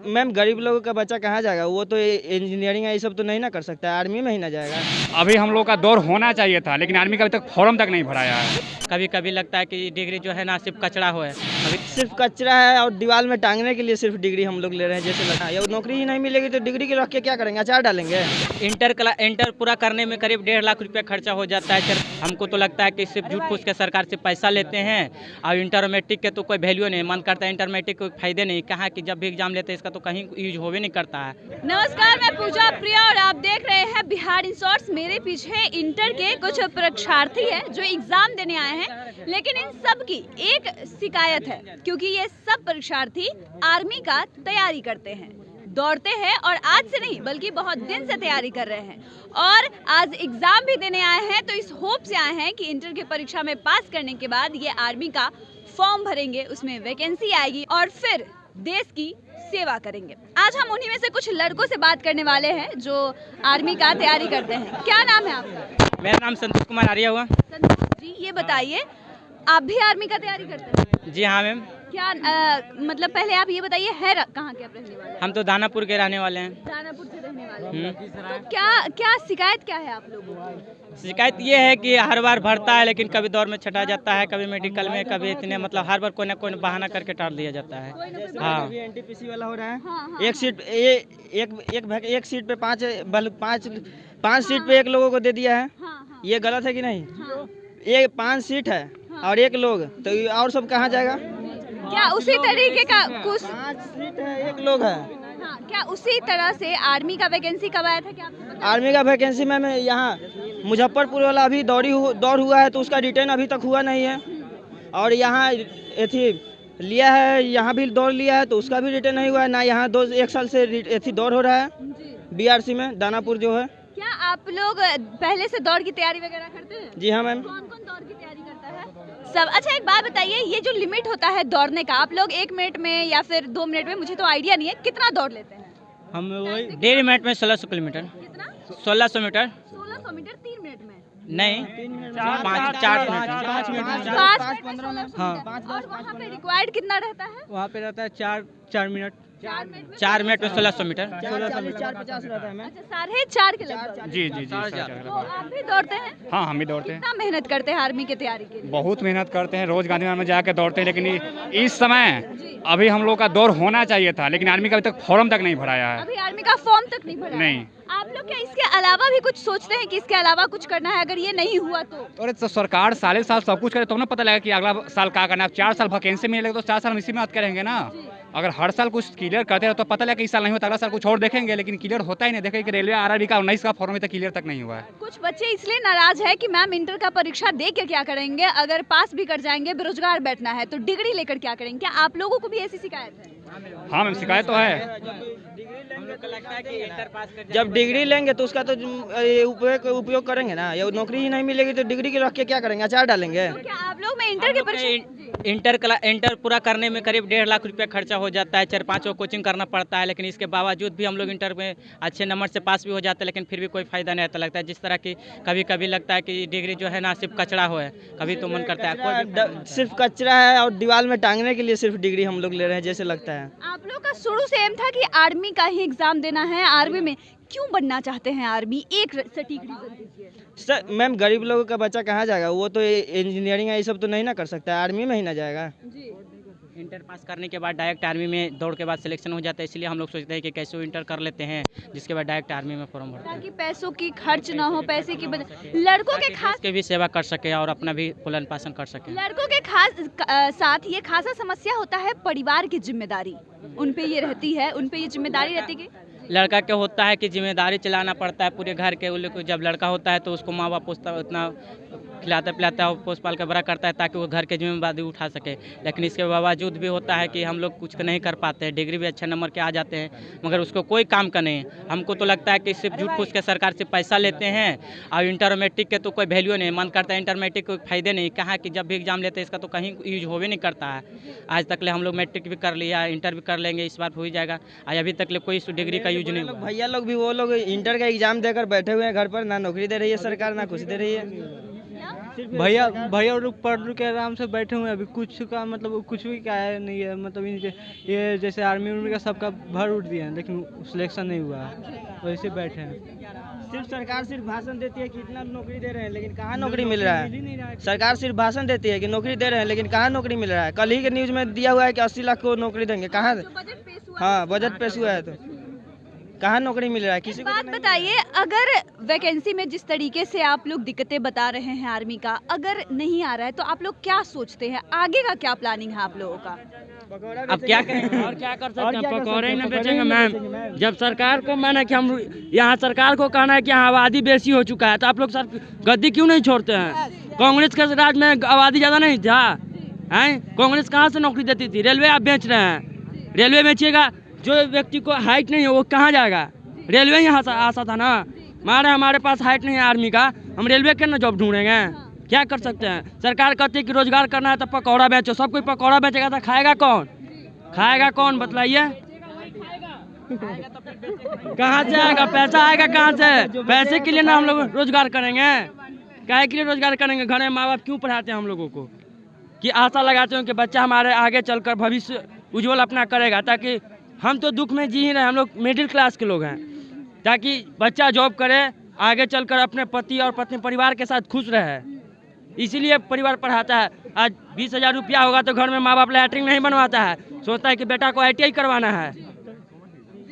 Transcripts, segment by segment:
Ma'am गरीब लोगों का बच्चा कहाँ जाएगा? वो तो इंजीनियरिंग ये सब तो नहीं ना कर सकता, आर्मी में ही ना जाएगा। अभी हम लोग का दौर होना चाहिए था, लेकिन आर्मी का अभी तक फॉर्म तक नहीं भराया है। कभी कभी लगता है कि डिग्री जो है ना सिर्फ कचरा हो है। अभी सिर्फ कचरा है और दीवार में टांगने के लिए सिर्फ डिग्री हम लोग ले रहे हैं जैसे लगता है। ये नौकरी ही नहीं मिलेगी तो डिग्री के रख के क्या करेंगे? अचार डालेंगे। इंटर पूरा करने में करीब 1.5 लाख रुपया खर्चा हो जाता है। हमको तो लगता है कि सिर्फ झूठ फूस के सरकार से पैसा लेते हैं और इंटर मैट्रिक के तो कोई वैल्यू नहीं। मन करता है इंटर मैट्रिक कोई फायदे नहीं, कहाँ कि जब भी एग्जाम लेते हैं इसका तो कहीं यूज होवे नहीं करता है। नमस्कार, मैं पूजा प्रिया और आप देख रहे हैं बिहार इन शॉर्ट्स। मेरे पीछे इंटर के कुछ परीक्षार्थी हैं जो एग्जाम देने आए हैं, लेकिन इन सब की एक शिकायत है, क्योंकि ये सब परीक्षार्थी आर्मी का तैयारी करते हैं, दौड़ते हैं और आज से नहीं बल्कि बहुत दिन से तैयारी कर रहे हैं और आज एग्जाम भी देने आए हैं। तो इस होप से आए हैं कि इंटर की परीक्षा में पास करने के बाद ये आर्मी का फॉर्म भरेंगे, उसमें वैकेंसी आएगी और फिर देश की सेवा करेंगे। आज हम उन्हीं में से कुछ लड़कों से बात करने वाले हैं जो आर्मी का तैयारी करते हैं। क्या नाम है आपका? मेरा नाम संतोष कुमार आर्या हुआ। संतोष जी, ये बताइए आप भी आर्मी का तैयारी करते हैं? जी हाँ मैम। क्या मतलब पहले आप ये बताइए है कहाँ के आप रहने वाले हैं? हम तो दानापुर के रहने वाले हैं। दानापुर से रहने वाले हैं। तो क्या शिकायत क्या है आप लोगों की? शिकायत ये है कि हर बार भरता है लेकिन कभी दौर में छटा जाता है, कभी मेडिकल में, कभी इतने मतलब हर बार कोई ना कोई बहाना करके टाल दिया जाता है। हाँ, एनटीपीसी वाला हो रहा है। हाँ, एक सीट पे पाँच सीट पे एक लोगों को दे दिया है। हाँ, ये गलत है कि नहीं? हाँ। ये 5 सीट है और एक लोग, तो ये और सब कहाँ जाएगा? क्या उसी तरीके का कुछ 5 सीट है, एक लोग है। हाँ, क्या उसी तरह से आर्मी का वैकेंसी कब आया था? क्या आपको पता है? आर्मी का वैकेंसी में यहाँ मुजफ्फरपुर वाला अभी दौड़ हुआ है तो उसका रिटर्न अभी तक हुआ नहीं है। और यहाँ एथी लिया है, यहाँ भी दौड़ लिया है तो उसका भी रिटर्न नहीं हुआ है ना। यहाँ 1 साल से एथी दौड़ हो रहा है जी। बीआरसी में, दानापुर जो है। क्या आप लोग पहले से दौड़ की तैयारी वगैरह करते हैं? जी हाँ मैम। कौन कौन दौड़ की तैयारी करता है? सब। अच्छा, एक बात बताइए, ये जो लिमिट होता है दौड़ने का, आप लोग 1 मिनट में या फिर 2 मिनट में, मुझे तो आइडिया नहीं है, कितना दौड़ लेते हैं? हम वही 1.5 मिनट में 1600 किलोमीटर। कितना? 1600 मीटर 1600 मीटर 3 मिनट में? नहीं, 4 मिनट। 5 मिनट। हाँ। और वहाँ पे रिक्वायर्ड कितना रहता है? वहाँ पे रहता है 4 मिनट। 4 मिनट में 1600 मीटर। 4:50 रहता है मैम। अच्छा, 4:30 के लगभग। जी जी जी तो आप भी दौड़ते हैं? हाँ, हम भी दौड़ते हैं। कितना मेहनत करते हैं आर्मी की तैयारी के लिए? बहुत मेहनत करते हैं, रोज गांधी मैदान में जाकर दौड़ते हैं, लेकिन इस समय अभी हम लोग का दौर होना चाहिए था, लेकिन आर्मी का अभी तक फॉर्म तक नहीं भराया है। अभी आर्मी का फॉर्म तक नहीं भरा? नहीं। आप लोग क्या इसके अलावा भी कुछ सोचते हैं कि इसके अलावा कुछ करना है? अगर ये नहीं हुआ तो? अरे तो सरकार साल सब कुछ करे तो ना पता लगा कि अगला साल क्या करना है। 4 साल वैकेंसी मिलेगा तो 4 साल हम इसी में करेंगे ना। अगर हर साल कुछ क्लियर करते रहे तो पता लगा कि इस साल नहीं होता, अगला साल कुछ और देखेंगे, लेकिन क्लियर होता ही नहीं। देखें कि रेलवे आरआरबी का 19 का फॉर्म अभी तक क्लियर तक नहीं हुआ है। कुछ बच्चे इसलिए नाराज है कि मैम इंटर का परीक्षा दे के क्या करेंगे, अगर पास भी कर जाएंगे बेरोजगार बैठना है तो डिग्री लेकर क्या करेंगे? क्या आप लोगों को भी ऐसी शिकायत है? हाँ मैम, शिकायत तो है। जब डिग्री लेंगे तो उसका तो उपयोग करेंगे ना। ये नौकरी ही नहीं मिलेगी तो डिग्री के रख के क्या करेंगे? अचार डालेंगे। तो क्या आप लोग में इंटर के परीक्षा इंटर पूरा करने में करीब 1.5 लाख रुपया खर्चा हो जाता है। 4-5 कोचिंग करना पड़ता है, लेकिन इसके बावजूद भी हम लोग इंटर में अच्छे नंबर से पास भी हो जाते हैं, लेकिन फिर भी कोई फायदा नहीं आता। लगता है जिस तरह की कभी कभी लगता है कि डिग्री जो है ना सिर्फ कचरा हो है। कभी तो मन करता है सिर्फ कचरा है और दीवार में टांगने के लिए सिर्फ डिग्री हम लोग ले रहे हैं जैसे लगता है। आप लोग का शुरू से एम था कि आर्मी का ही एग्जाम देना है? आर्मी में क्यों बनना चाहते हैं आर्मी? एक सटीक रीजन दीजिए। सर मैम गरीब लोगों का बच्चा कहाँ जाएगा? वो तो इंजीनियरिंग ये सब तो नहीं ना कर सकता, आर्मी में ही ना जाएगा। जी। इंटर पास करने के बाद डायरेक्ट आर्मी में दौड़ के बाद सिलेक्शन हो जाता है, इसलिए हम लोग सोचते हैं कि कैसे वो इंटर कर लेते हैं, जिसके बाद डायरेक्ट आर्मी में फॉर्म भरते हैं, ताकि पैसों की खर्च ना हो, पैसे की लड़कों के खास के भी सेवा कर सके और अपना भी पालन पोषण कर सके। लड़कों के खास साथ ये खासा समस्या होता है परिवार की जिम्मेदारी, उन पे ये रहती है, उन पे ये जिम्मेदारी रहती है कि लड़का के होता है कि जिम्मेदारी चलाना पड़ता है पूरे घर के। जब लड़का होता है तो उसको माँ बाप पोसता, उतना खिलाता पिलाता है, पोस पाल कर बड़ा करता है ताकि वो घर के जिम्मेदारी उठा सके। लेकिन इसके बावजूद भी होता है कि हम लोग कुछ नहीं कर पाते हैं। डिग्री भी अच्छे नंबर के आ जाते हैं मगर उसको कोई काम का नहीं। हमको तो लगता है कि सिर्फ झूठ फूस के सरकार से पैसा लेते हैं और इंटर मैट्रिक के तो कोई वैल्यू नहीं। मन करता है इंटर मैट्रिक कोई फायदे नहीं, कहाँ कि जब भी एग्जाम लेते हैं इसका तो कहीं यूज होवे नहीं करता है। आज तक ले हम लोग मैट्रिक भी कर लिया, इंटर भी कर लेंगे, इस बार हो ही जाएगा। आज अभी तक ले कोई डिग्री का यूज नहीं हुआ। भैया लोग भी वो लोग इंटर का एग्जाम देकर बैठे हुए हैं घर पर, ना नौकरी दे रही है सरकार, ना कुछ दे रही है। भैया लोग पढ़ के आराम से बैठे हुए हैं। अभी कुछ का मतलब कुछ भी क्या है नहीं है, मतलब ये जैसे आर्मी उर्मी का सबका भर उठ दिया है, लेकिन सिलेक्शन नहीं हुआ है, वैसे बैठे हैं। सिर्फ सरकार सिर्फ भाषण देती है कि इतना नौकरी दे रहे हैं, लेकिन कहाँ नौकरी मिल रहा है। सरकार सिर्फ भाषण देती है कि नौकरी दे रहे हैं, लेकिन कहाँ नौकरी मिल रहा है। कल ही के न्यूज़ में दिया हुआ है कि 80 लाख को नौकरी देंगे, कहाँ? हाँ, बजट पेश हुआ है, तो कहाँ नौकरी मिल रहा है किसी को? बात बताइए, अगर वैकेंसी में जिस तरीके से आप लोग दिक्कतें बता रहे हैं आर्मी का, अगर नहीं आ रहा है तो आप लोग क्या सोचते हैं, आगे का क्या प्लानिंग है आप लोगों का? अब क्या करेंगे और क्या कर सकते हैं, पकौड़े न बेचेंगे मैम। जब सरकार को माना कि हम यहाँ सरकार को कहना है कि यहाँ आबादी बेसी हो चुका है, तो आप लोग सर गद्दी क्यों नहीं छोड़ते हैं? कांग्रेस के राज में आबादी ज़्यादा नहीं था, हैं? कांग्रेस कहाँ से नौकरी देती थी? रेलवे आप बेच रहे हैं, रेलवे बेचिएगा, जो व्यक्ति को हाइट नहीं है वो कहाँ जाएगा? रेलवे यहाँ आशा था ना। हमारे पास हाइट नहीं है आर्मी का, हम रेलवे के ना जॉब ढूंढेंगे, क्या कर सकते हैं? सरकार कहती है कि रोजगार करना है तो पकौड़ा बेचो, सब कोई पकौड़ा बेचेगा तो खाएगा कौन? बतलाइए, कहाँ से आएगा पैसा? आएगा कहाँ से? पैसे के लिए ना हम लोग रोजगार करेंगे, काहे के लिए रोजगार करेंगे? घर में माँ बाप क्यों पढ़ाते हैं हम लोगों को? कि आशा लगाते हैं कि बच्चा हमारे आगे चलकर भविष्य उज्जवल अपना करेगा, ताकि हम तो दुख में जी ही रहे, हम लोग मिडिल क्लास के लोग हैं, ताकि बच्चा जॉब करे, आगे चलकर अपने पति और पत्नी परिवार के साथ खुश रहे, इसीलिए परिवार पढ़ाता है। आज 20,000 रुपया होगा तो घर में माँ बाप लैट्रिन नहीं बनवाता है, सोचता है कि बेटा को ITI करवाना है।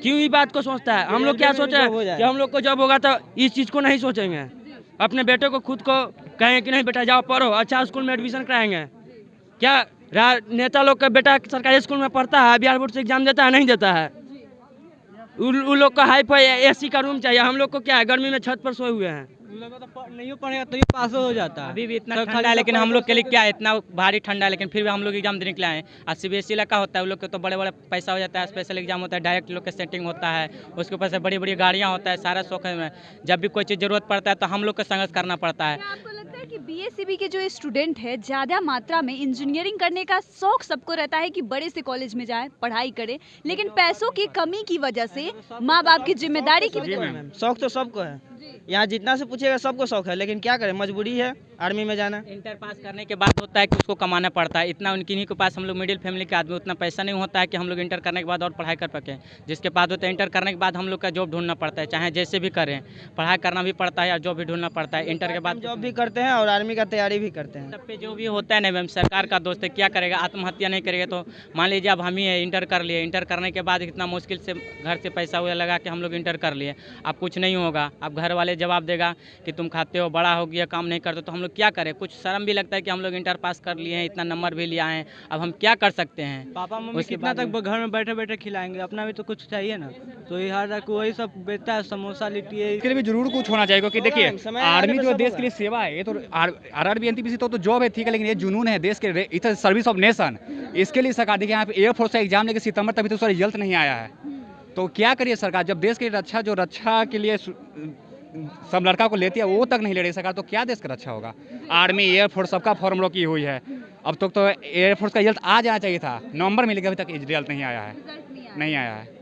क्यों ये बात को सोचता है? हम लोग क्या सोचे हैं कि हम लोग को जॉब होगा तो इस चीज़ को नहीं सोचेंगे। अपने बेटे को खुद को कहेंगे कि नहीं बेटा जाओ पढ़ो, अच्छा स्कूल में एडमिशन कराएंगे। क्या नेता लोग का बेटा सरकारी स्कूल में पढ़ता है, बिहार बोर्ड से एग्जाम देता है? नहीं देता है। उन लोग का हाई फाई AC का रूम चाहिए, हम लोग को क्या है, गर्मी में छत पर सोए हुए हैं। नहीं पढ़ेगा तो ये पास हो जाता है। अभी भी इतना ठंडा है, लेकिन हम लोग के लिए क्या है, इतना भारी ठंडा है, लेकिन फिर भी हम लोग एग्जाम देने के लिए आए। और CBSE इलाका होता है, उन लोग के तो बड़े बड़े पैसा हो जाता है, स्पेशल एग्जाम होता है, डायरेक्ट लोग के सेटिंग होता है, उसके ऊपर से बड़ी बड़ी गाड़ियाँ होता है, सारा शौक है। जब भी कोई चीज़ जरूरत पड़ता है तो हम लोग को संघर्ष करना पड़ता है। आपको लगता है कि BSCB के जो स्टूडेंट है, ज़्यादा मात्रा में इंजीनियरिंग करने का शौक सबको रहता है कि बड़े से कॉलेज में जाए, पढ़ाई करे, लेकिन पैसों की कमी की वजह से, माँ बाप की जिम्मेदारी की वजह से, शौक तो सबको है, यहाँ जितना से पूछेगा सबको शौक है, लेकिन क्या करें, मजबूरी है आर्मी में जाना। इंटर पास करने के बाद होता है कि उसको कमाना पड़ता है, इतना उनकी के पास, हम लोग मिडिल फैमिली के आदमी, उतना पैसा नहीं होता है कि हम लोग इंटर करने के बाद और पढ़ाई कर सकें। जिसके बाद होता है इंटर करने के बाद हम लोग का जॉब ढूंढना पड़ता है, चाहे जैसे भी करें, पढ़ाई करना भी पड़ता है और जॉब भी ढूंढना पड़ता है। इंटर के बाद जॉब भी करते हैं और आर्मी का तैयारी भी करते हैं। सब पे जो भी होता है ना मैम, सरकार का दोस्त है, क्या करेगा? आत्महत्या नहीं करेगा तो मान लीजिए अब हम ही है, इंटर कर लिए, इंटर करने के बाद इतना मुश्किल से घर से पैसा वगैरह लगा के हम लोग इंटर कर लिए, अब कुछ नहीं होगा, अब घर वाले जवाब देगा कि तुम खाते हो, बड़ा हो गया, काम नहीं करते, तो हम लोग क्या करें? कुछ शर्म भी लगता है कि हम लोग इंटर पास कर लिए हैं, इतना नंबर भी लिया है, अब हम क्या कर सकते हैं? पापा मम्मी कितना तक घर में बैठे बैठे खिलाएंगे, अपना भी तो कुछ चाहिए ना। तो ये हर वही सब बेचता है, समोसा लिट्टी है। इसके लिए भी जरूर कुछ होना चाहिए, क्योंकि देखिए आर्मी जो देश के लिए सेवा है, ये तो RRB NTPC तो जॉब है, ठीक है, लेकिन ये जुनून है देश के, इट्स सर्विस ऑफ नेशन। इसके लिए सरकार देखिए यहाँ पे एयरफोर्स का एग्जाम लेके सितंबर तक भी तो उसका रिजल्ट नहीं आया है, तो क्या करिए सरकार? जब देश की रक्षा के लिए सब लड़का को लेती है, वो तक नहीं ले रही सरकार, तो क्या देश का रक्षा होगा? आर्मी एयरफोर्स सबका फॉर्म लोग की हुई है, अब तक तो एयरफोर्स का रिजल्ट आ जाना चाहिए था, नवंबर में, लेकिन अभी तक रिजल्ट नहीं आया है।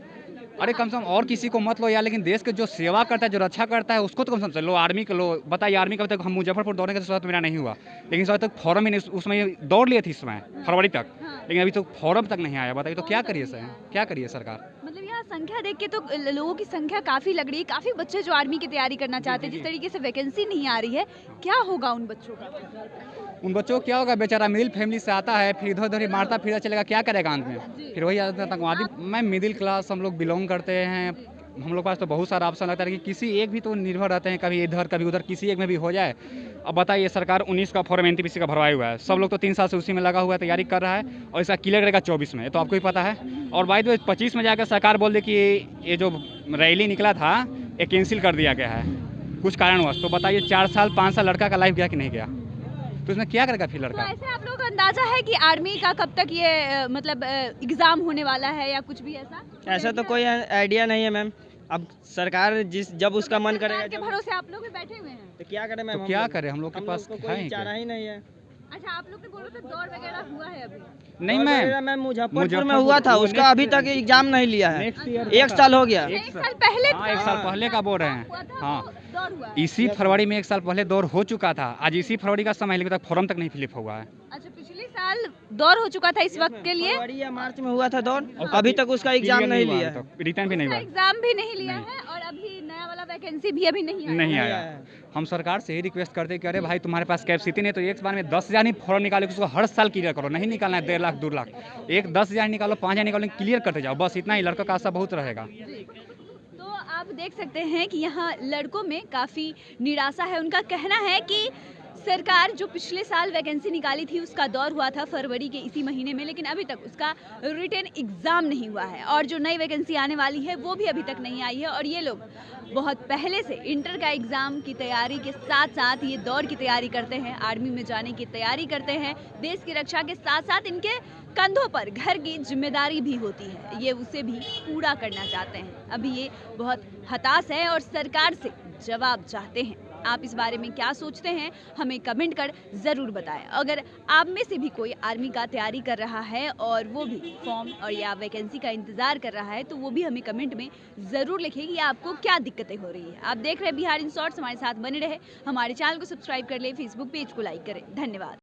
अरे कम से कम और किसी को मत लो यार, लेकिन देश के जो सेवा करता है, जो रक्षा करता है, उसको तो कम से कम लो। आर्मी को लो। बताइए आर्मी का अभी तक हम मुजफ्फरपुर दौड़ने का तो मेरा नहीं हुआ, लेकिन अभी तक फॉर्म ही नहीं, उसमें दौड़ लिए थे इस समय फरवरी तक, लेकिन अभी तो फॉर्म तक नहीं आया। बताइए तो क्या करिए सर, क्या करिए सरकार? मतलब यहाँ संख्या देख के तो लोगों की संख्या काफी लग रही है, काफी बच्चे जो आर्मी की तैयारी करना चाहते हैं, जिस तरीके से वैकेंसी नहीं आ रही है, क्या होगा उन बच्चों का? उन बच्चों को क्या होगा? बेचारा मिडिल फैमिली से आता है, फिर इधर उधर ही मारता फिरता चलेगा, क्या करेगा अंत में? फिर वही आतंकवादी। मैं मिडिल क्लास हम लोग बिलोंग करते हैं, हम लोग पास तो बहुत सारा ऑप्शन लगता है कि किसी एक भी तो निर्भर रहते हैं, कभी इधर कभी उधर, किसी एक में भी हो जाए। अब बताइए सरकार 19 का फॉर्म NTPC का भरवाया हुआ है, सब लोग तो 3 साल से उसी में लगा हुआ है, तैयारी कर रहा है, और इसका क्लियर करेगा 24 में, ये तो आपको ही पता है। और बाई द वे 25 में जाकर सरकार बोल दे कि ये जो रैली निकला था ये कैंसिल कर दिया गया है कुछ कारणवश। तो बताइए 4 साल 5 साल लड़का का लाइफ गया कि नहीं गया? तो इसमें क्या करेगा फिर लड़का? तो ऐसे आप लोगों को अंदाजा है कि आर्मी का कब तक ये मतलब एग्जाम होने वाला है या कुछ भी ऐसा? ऐसा तो कोई आइडिया नहीं है मैम, अब सरकार जब उसका मन करेगा। के भरोसे आप लोग भी बैठे हुए हैं, तो क्या करें मैम? तो क्या करें, हम लोग के पास कोई चारा ही नहीं है। अच्छा आप लोग के बोलो तो दौड़ वगैरह हुआ है अभी? नहीं मैम, मुजफ्फरपुर में हुआ था, उसका अभी तक एग्जाम नहीं लिया है, 1 साल हो गया। 1 साल पहले हाँ, 1 साल पहले का बोल रहे हैं। हाँ, दौर हुआ है। इसी फरवरी में 1 साल पहले दौर हो चुका था, आज इसी फरवरी का समय लेकिन तक फॉर्म तक नहीं फिलअप हुआ है। अच्छा, पिछले साल दौर हो चुका था इस वक्त के लिए, फरवरी या मार्च में हुआ था दौर, अभी तक उसका एग्जाम नहीं लिया है। रिटर्न भी नहीं हुआ है। एग्जाम भी नहीं लिया है और अभी नया वाला वैकेंसी भी अभी नहीं आया नहीं है। आया। हम सरकार से ही रिक्वेस्ट करते हैं कि अरे भाई तुम्हारे पास कैपेसिटी नहीं तो एक बार में 10,000 ही फॉर्म निकालो, उसको हर साल क्लियर करो, नहीं निकालना है 1.5 लाख 2 लाख, एक 10,000 निकालो 5,000 निकालो, क्लियर करते जाओ, बस इतना ही। लड़का का आशा बहुत रहेगा। तो आप देख सकते हैं कि यहाँ लड़कों में काफ़ी निराशा है। उनका कहना है कि सरकार जो पिछले साल वैकेंसी निकाली थी उसका दौर हुआ था फरवरी के इसी महीने में, लेकिन अभी तक उसका रिटन एग्ज़ाम नहीं हुआ है और जो नई वैकेंसी आने वाली है वो भी अभी तक नहीं आई है। और ये लोग बहुत पहले से इंटर का एग्ज़ाम की तैयारी के साथ साथ ये दौड़ की तैयारी करते हैं, आर्मी में जाने की तैयारी करते हैं। देश की रक्षा के साथ साथ इनके कंधों पर घर की जिम्मेदारी भी होती है, ये उसे भी पूरा करना चाहते हैं। अभी ये बहुत हताश है और सरकार से जवाब चाहते हैं। आप इस बारे में क्या सोचते हैं हमें कमेंट कर ज़रूर बताएं। अगर आप में से भी कोई आर्मी का तैयारी कर रहा है और वो भी फॉर्म और या वैकेंसी का इंतज़ार कर रहा है तो वो भी हमें कमेंट में ज़रूर लिखें कि आपको क्या दिक्कतें हो रही है। आप देख रहे हैं बिहार इन शॉर्ट्स, हमारे साथ बने रहे, हमारे चैनल को सब्सक्राइब कर लें, फेसबुक पेज को लाइक करें। धन्यवाद।